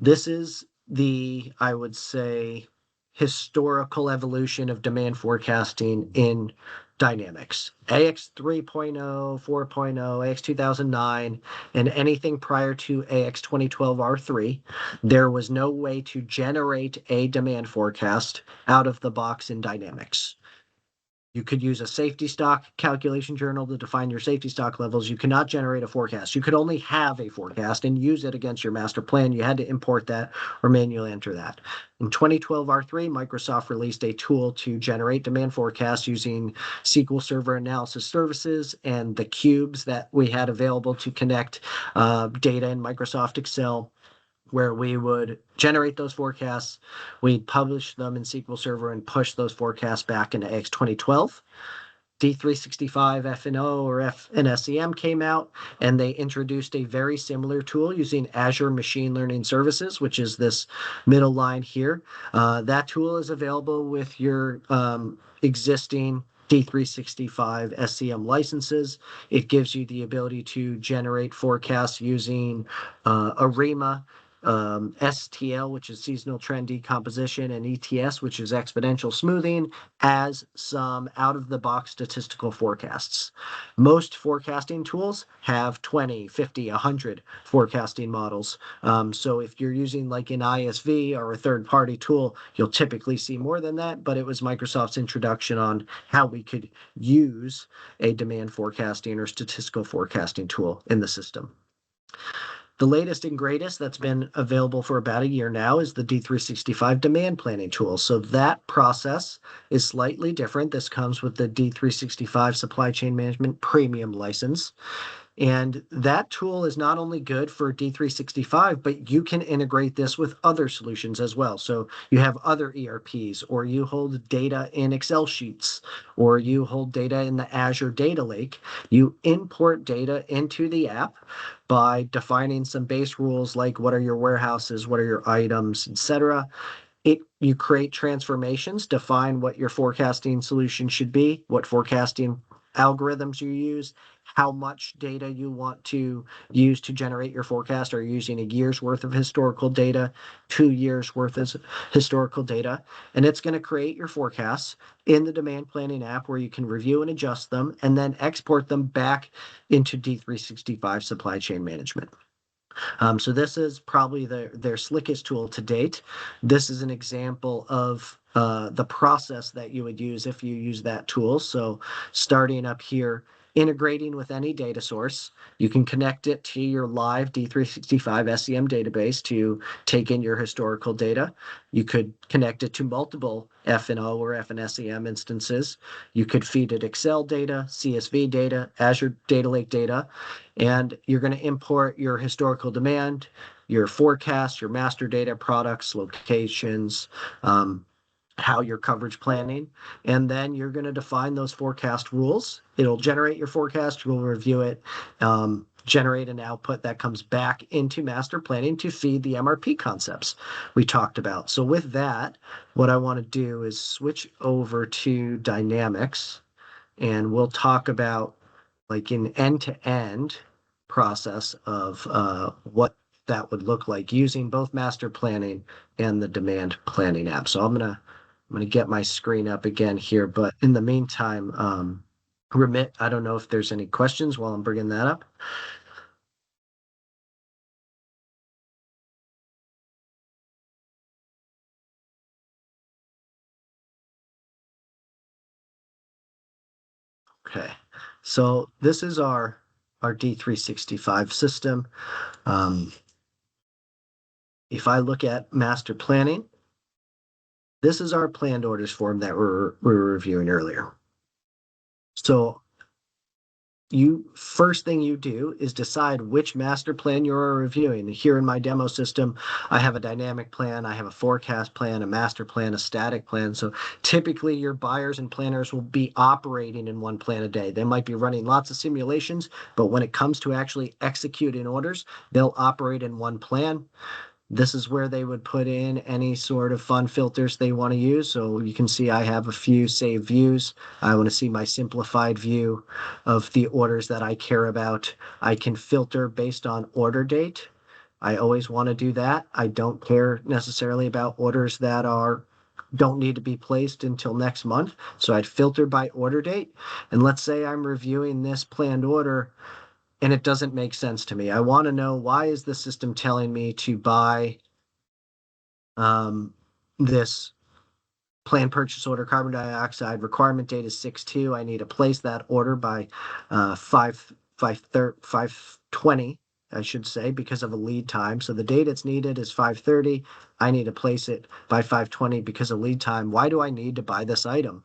This is the, I would say, historical evolution of demand forecasting in Dynamics. AX 3.0, 4.0, AX 2009, and anything prior to AX 2012 R3, there was no way to generate a demand forecast out of the box in Dynamics. You could use a safety stock calculation journal to define your safety stock levels. You cannot generate a forecast. You could only have a forecast and use it against your master plan. You had to import that or manually enter that. In 2012 R3, Microsoft released a tool to generate demand forecasts using SQL Server Analysis Services and the cubes that we had available to connect data in Microsoft Excel. where we would generate those forecasts, we'd publish them in SQL Server and push those forecasts back into AX 2012. D365 F&O or FNSEM came out, and they introduced a very similar tool using Azure Machine Learning Services, which is this middle line here. That tool is available with your existing D365 SCM licenses. It gives you the ability to generate forecasts using ARIMA, STL, which is seasonal trend decomposition, and ETS, which is exponential smoothing, as some out-of-the-box statistical forecasts. Most forecasting tools have 20, 50, 100 forecasting models. So if you're using like an ISV or a third-party tool, you'll typically see more than that, but it was Microsoft's introduction on how we could use a demand forecasting or statistical forecasting tool in the system. The latest and greatest that's been available for about a year now is the D365 demand planning tool. So that process is slightly different. This comes with the D365 Supply Chain Management Premium license. And that tool is not only good for D365, but you can integrate this with other solutions as well. So you have other ERPs, or you hold data in Excel sheets, or you hold data in the Azure Data Lake. You import data into the app by defining some base rules like what are your warehouses, what are your items, etc. You create transformations, define what your forecasting solution should be, what forecasting algorithms you use, how much data you want to use to generate your forecast. Are you using a year's worth of historical data, 2 years worth of historical data? And it's going to create your forecasts in the demand planning app where you can review and adjust them and then export them back into D365 supply chain management. So this is probably their slickest tool to date. This is an example of the process that you would use if you use that tool. So starting up here, integrating with any data source, you can connect it to your live D365 SCM database to take in your historical data. You could connect it to multiple F&O or FNSEM instances. You could feed it Excel data, CSV data, Azure Data Lake data, and you're going to import your historical demand, your forecast, your master data products, locations, how your coverage planning, and then you're going to define those forecast rules. It'll generate your forecast, you'll review it, generate an output that comes back into master planning to feed the MRP concepts we talked about. So with that, what I want to do is switch over to Dynamics, and we'll talk about like an end-to-end process of what that would look like using both master planning and the demand planning app. So I'm gonna get my screen up again here, but in the meantime, Remit, I don't know if there's any questions while I'm bringing that up. Okay, so this is our D365 system. If I look at master planning, this is our planned orders form that we were reviewing earlier. So first thing you do is decide which master plan you're reviewing. Here in my demo system, I have a dynamic plan, I have a forecast plan, a master plan, a static plan. So typically your buyers and planners will be operating in one plan a day. They might be running lots of simulations, but when it comes to actually executing orders, they'll operate in one plan. This is where they would put in any sort of fun filters they want to use. So you can see I have a few saved views. I want to see my simplified view of the orders that I care about. I can filter based on order date. I always want to do that. I don't care necessarily about orders that don't need to be placed until next month. So I'd filter by order date. And let's say I'm reviewing this planned order and it doesn't make sense to me. I want to know, why is the system telling me to buy this planned purchase order, carbon dioxide, requirement date is 6/2. I need to place that order by 5/20, I should say, because of a lead time. So the date it's needed is 5/30. I need to place it by 5/20 because of lead time. Why do I need to buy this item?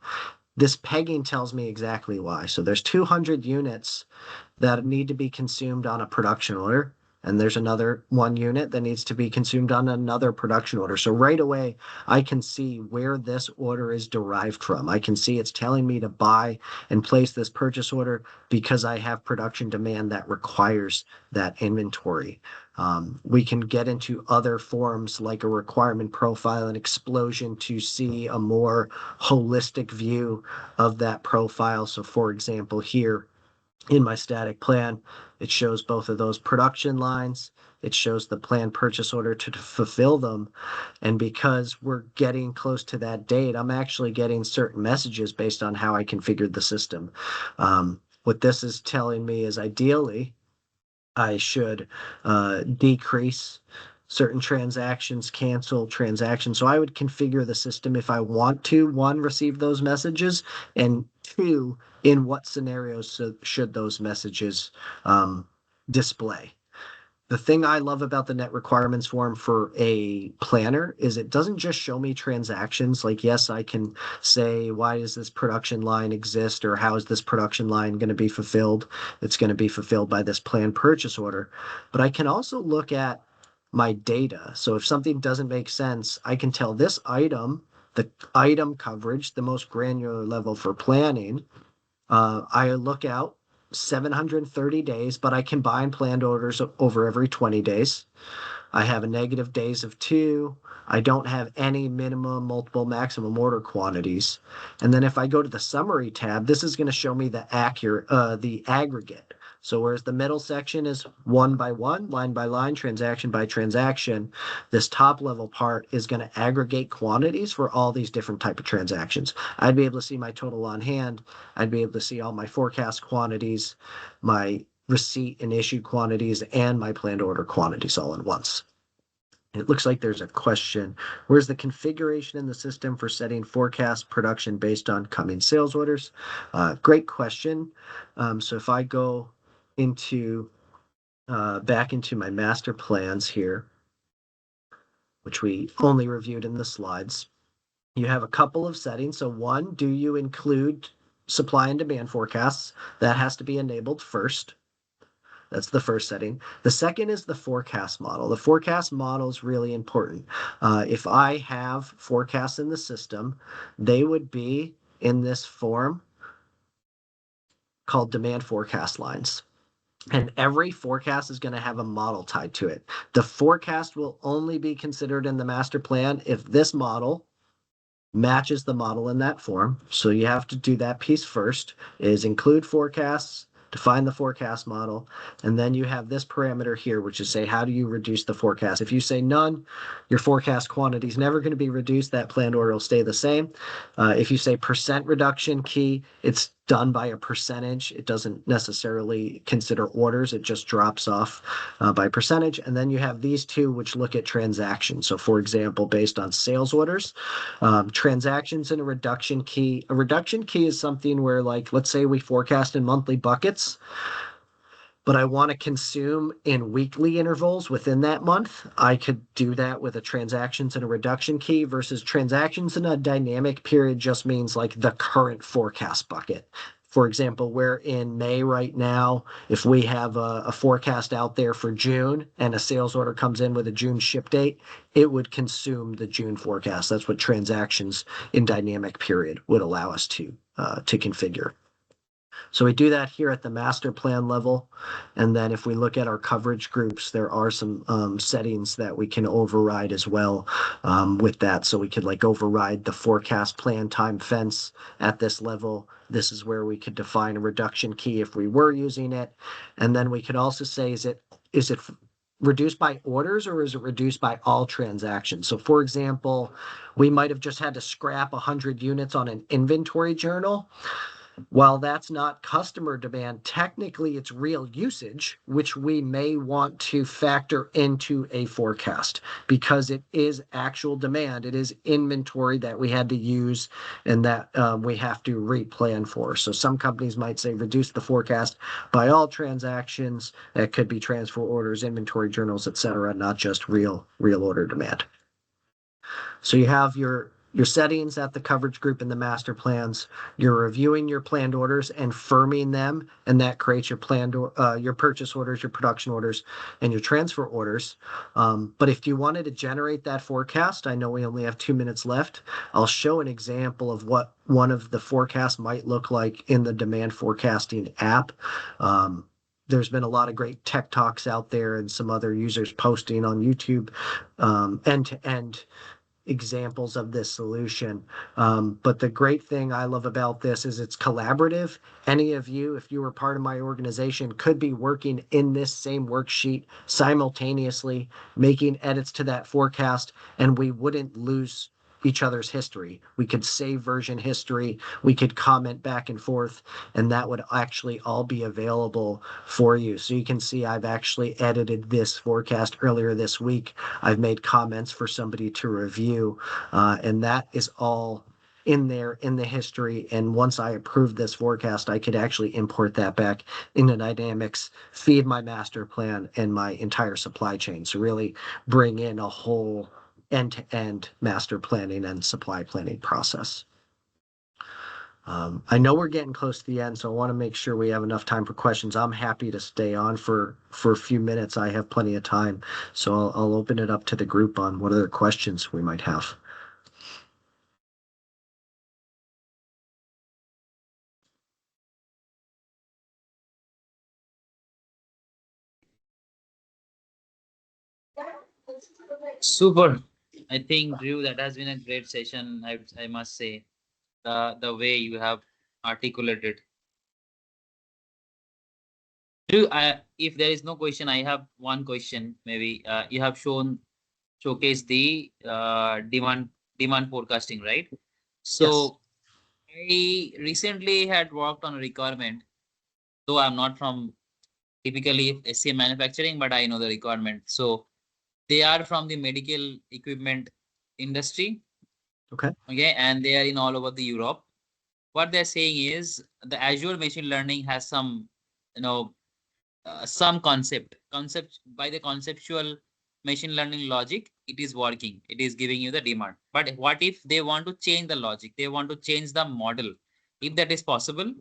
This pegging tells me exactly why. So there's 200 units that need to be consumed on a production order. and there's another 1 unit that needs to be consumed on another production order. So right away, I can see where this order is derived from. I can see it's telling me to buy and place this purchase order because I have production demand that requires that inventory. We can get into other forms like a requirement profile and explosion to see a more holistic view of that profile. So for example, here in my static plan, it shows both of those production lines. It shows the planned purchase order to fulfill them. And because we're getting close to that date, I'm actually getting certain messages based on how I configured the system. What this is telling me is ideally, I should decrease certain transactions, cancel transactions. So I would configure the system if I want to, one, receive those messages, and two, in what scenarios should those messages display. The thing I love about the net requirements form for a planner is it doesn't just show me transactions. Like, yes, I can say, why does this production line exist? Or how is this production line going to be fulfilled? It's going to be fulfilled by this planned purchase order. But I can also look at my data. So if something doesn't make sense, I can tell this item, the item coverage, the most granular level for planning. I look out 730 days, but I combine planned orders over every 20 days. I have a negative days of 2. I don't have any minimum, multiple, maximum order quantities. And then if I go to the summary tab, this is going to show me the aggregate. So whereas the middle section is one by one, line by line, transaction by transaction, this top level part is going to aggregate quantities for all these different type of transactions. I'd be able to see my total on hand. I'd be able to see all my forecast quantities, my receipt and issued quantities, and my planned order quantities all at once. It looks like there's a question. Where's the configuration in the system for setting forecast production based on coming sales orders? Great question. So if I go into back into my master plans here, which we only reviewed in the slides, you have a couple of settings. So one, do you include supply and demand forecasts? That has to be enabled first. That's the first setting. The second is the forecast model. The forecast model is really important. If I have forecasts in the system, they would be in this form called demand forecast lines. And every forecast is going to have a model tied to it. The forecast will only be considered in the master plan if this model matches the model in that form. So you have to do that piece first, is include forecasts, define the forecast model, and then you have this parameter here, which is say, how do you reduce the forecast? If you say none, your forecast quantity is never going to be reduced. That planned order will stay the same. If you say percent reduction key, it's done by a percentage. It doesn't necessarily consider orders. It just drops off by percentage. And then you have these two, which look at transactions. So for example, based on sales orders, transactions and a reduction key. A reduction key is something where, like, let's say we forecast in monthly buckets, but I want to consume in weekly intervals within that month. I could do that with a transactions and a reduction key versus transactions in a dynamic period just means like the current forecast bucket. For example, we're in May right now. If we have a forecast out there for June and a sales order comes in with a June ship date, it would consume the June forecast. That's what transactions in dynamic period would allow us to configure. So we do that here at the master plan level. And then if we look at our coverage groups, there are some settings that we can override as well with that. So we could like override the forecast plan time fence at this level. This is where we could define a reduction key if we were using it. And then we could also say, is it reduced by orders or is it reduced by all transactions? So for example, we might have just had to scrap 100 units on an inventory journal. While that's not customer demand, technically it's real usage, which we may want to factor into a forecast because it is actual demand. It is inventory that we had to use and that we have to replan for. So some companies might say reduce the forecast by all transactions. That could be transfer orders, inventory journals, etc., not just real order demand. So you have your your settings at the coverage group and the master plans. You're reviewing your planned orders and firming them, and that creates your your purchase orders, your production orders, and your transfer orders. But if you wanted to generate that forecast, I know we only have 2 minutes left. I'll show an example of what one of the forecasts might look like in the demand forecasting app. There's been a lot of great tech talks out there and some other users posting on YouTube, end-to-end examples of this solution. But the great thing I love about this is it's collaborative. Any of you, if you were part of my organization, could be working in this same worksheet simultaneously, making edits to that forecast, and we wouldn't lose each other's history. We could save version history, we could comment back and forth, and that would actually all be available for you. So you can see I've actually edited this forecast earlier this week. I've made comments for somebody to review, and that is all in there in the history. And once I approved this forecast, I could actually import that back into Dynamics, feed my master plan and my entire supply chain. So really bring in a whole end-to-end master planning and supply planning process. I know we're getting close to the end, so I want to make sure we have enough time for questions. I'm happy to stay on for a few minutes. I have plenty of time, so I'll open it up to the group on what other questions we might have. Super. I think Drew, that has been a great session. I must say the way you have articulated. Drew, if there is no question, I have one question. Maybe you have showcased the demand forecasting, right? So I recently had worked on a requirement, though I'm not from typically SCM manufacturing, but I know the requirement. So they are from the medical equipment industry. Okay, and they are in all over the Europe. What they're saying is the Azure machine learning has some, some concept by the conceptual machine learning logic. It is working. It is giving you the demand. But what if they want to change the logic? They want to change the model. If that is possible.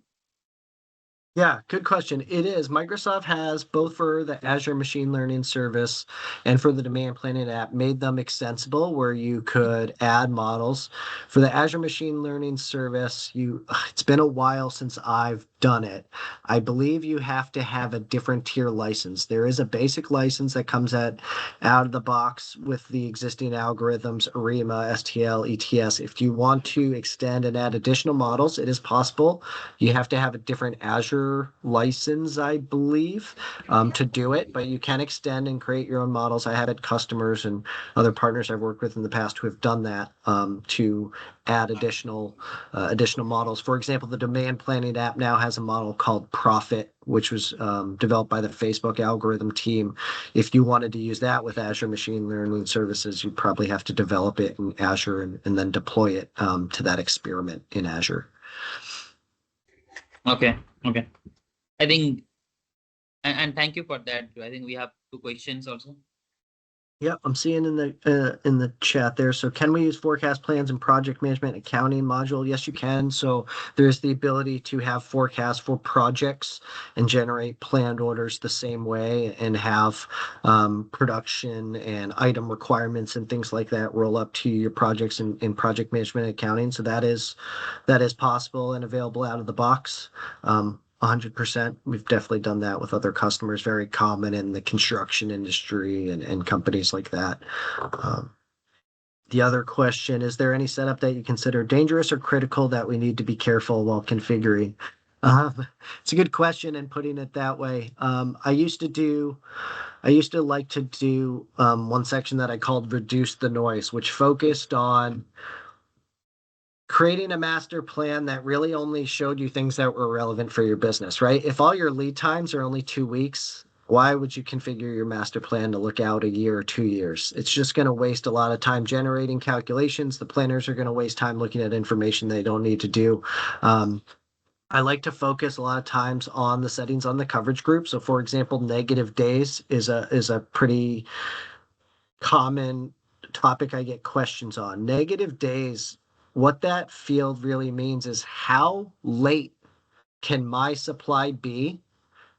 Yeah, good question. It is. Microsoft has both for the Azure Machine Learning Service and for the Demand Planning app made them extensible where you could add models. For the Azure Machine Learning Service, it's been a while since I've done it. I believe you have to have a different tier license. There is a basic license that comes out of the box with the existing algorithms, ARIMA, STL, ETS. If you want to extend and add additional models, it is possible. You have to have a different Azure license, I believe, to do it, but you can extend and create your own models. I have had customers and other partners I've worked with in the past who have done that to add additional models. For example, the demand planning app now has a model called Profit, which was developed by the Facebook algorithm team. If you wanted to use that with Azure Machine Learning Services, you'd probably have to develop it in Azure and then deploy it to that experiment in Azure. Okay. I think, and thank you for that. I think we have 2 questions also. Yep, I'm seeing in the chat there. So can we use forecast plans and project management accounting module? Yes, you can. So there's the ability to have forecasts for projects and generate planned orders the same way and have production and item requirements and things like that roll up to your projects in project management accounting. So that is possible and available out of the box. 100%. We've definitely done that with other customers, very common in the construction industry and companies like that. The other question, is there any setup that you consider dangerous or critical that we need to be careful while configuring? It's a good question, and putting it that way. I used to like to do one section that I called Reduce the Noise, which focused on creating a master plan that really only showed you things that were relevant for your business, right? If all your lead times are only 2 weeks, why would you configure your master plan to look out a year or 2 years? It's just going to waste a lot of time generating calculations. The planners are going to waste time looking at information they don't need to do. I like to focus a lot of times on the settings on the coverage group. So for example, negative days is a pretty common topic I get questions on. Negative days what that field really means is how late can my supply be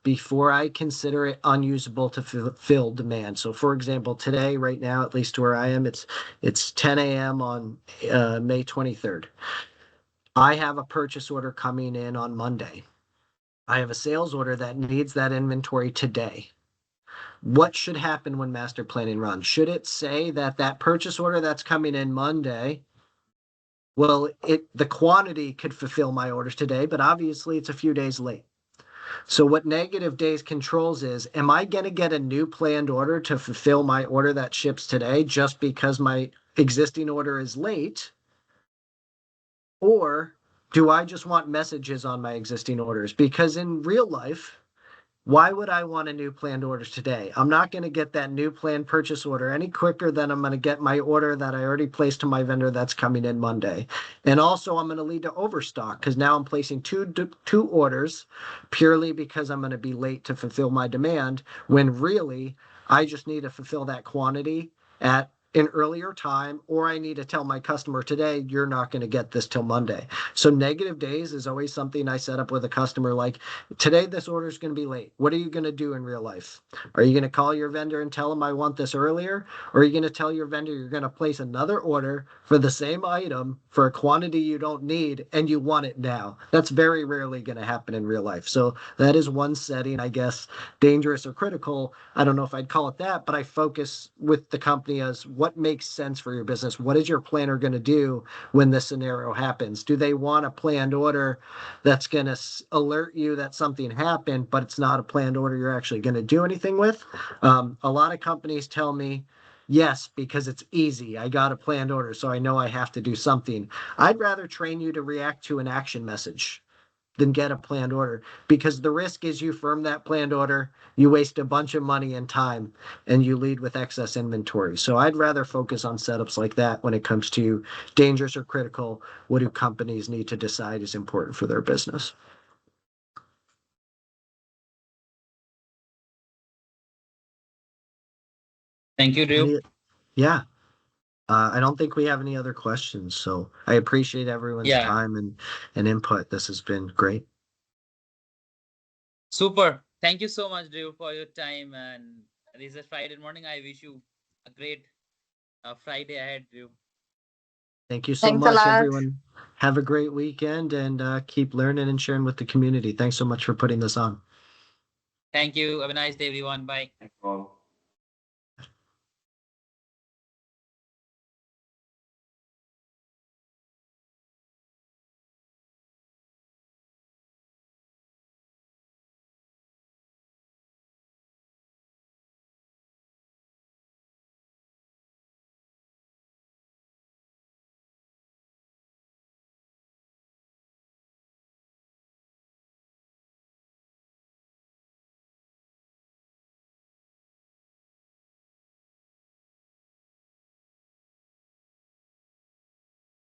before I consider it unusable to fill demand. So, for example, today, right now, at least where I am, it's 10 a.m. on May 23rd. I have a purchase order coming in on Monday. I have a sales order that needs that inventory today. What should happen when master planning runs? Should it say that that purchase order that's coming in Monday, well, the quantity could fulfill my orders today, but obviously it's a few days late. So what negative days controls is, am I going to get a new planned order to fulfill my order that ships today just because my existing order is late? Or do I just want messages on my existing orders? Because in real life, why would I want a new planned order today? I'm not going to get that new planned purchase order any quicker than I'm going to get my order that I already placed to my vendor that's coming in Monday. And also, I'm going to lead to overstock because now I'm placing two orders purely because I'm going to be late to fulfill my demand when really I just need to fulfill that quantity at an earlier time, or I need to tell my customer today, you're not going to get this till Monday. So negative days is always something I set up with a customer like, today this order is going to be late. What are you going to do in real life? Are you going to call your vendor and tell them I want this earlier? Or are you going to tell your vendor you're going to place another order for the same item for a quantity you don't need and you want it now? That's very rarely going to happen in real life. So that is one setting, I guess, dangerous or critical. I don't know if I'd call it that, but I focus with the company as what makes sense for your business. What is your planner going to do when this scenario happens? Do they want a planned order that's going to alert you that something happened, but it's not a planned order you're actually going to do anything with? A lot of companies tell me, yes, because it's easy. I got a planned order, so I know I have to do something. I'd rather train you to react to an action message than get a planned order because the risk is you firm that planned order, you waste a bunch of money and time, and you lead with excess inventory. So I'd rather focus on setups like that when it comes to dangerous or critical. What do companies need to decide is important for their business? Thank you, Drew. Yeah. I don't think we have any other questions, so I appreciate everyone's Yeah, time and input. This has been great. super. Thank you so much, Drew, for your time. And this is Friday morning. I wish you a great Friday ahead, Drew. Thank you so Thanks a much, lot. everyone. Have a great weekend and keep learning and sharing with the community. Thanks so much for putting this on. Thank you. Have a nice day, everyone. Bye.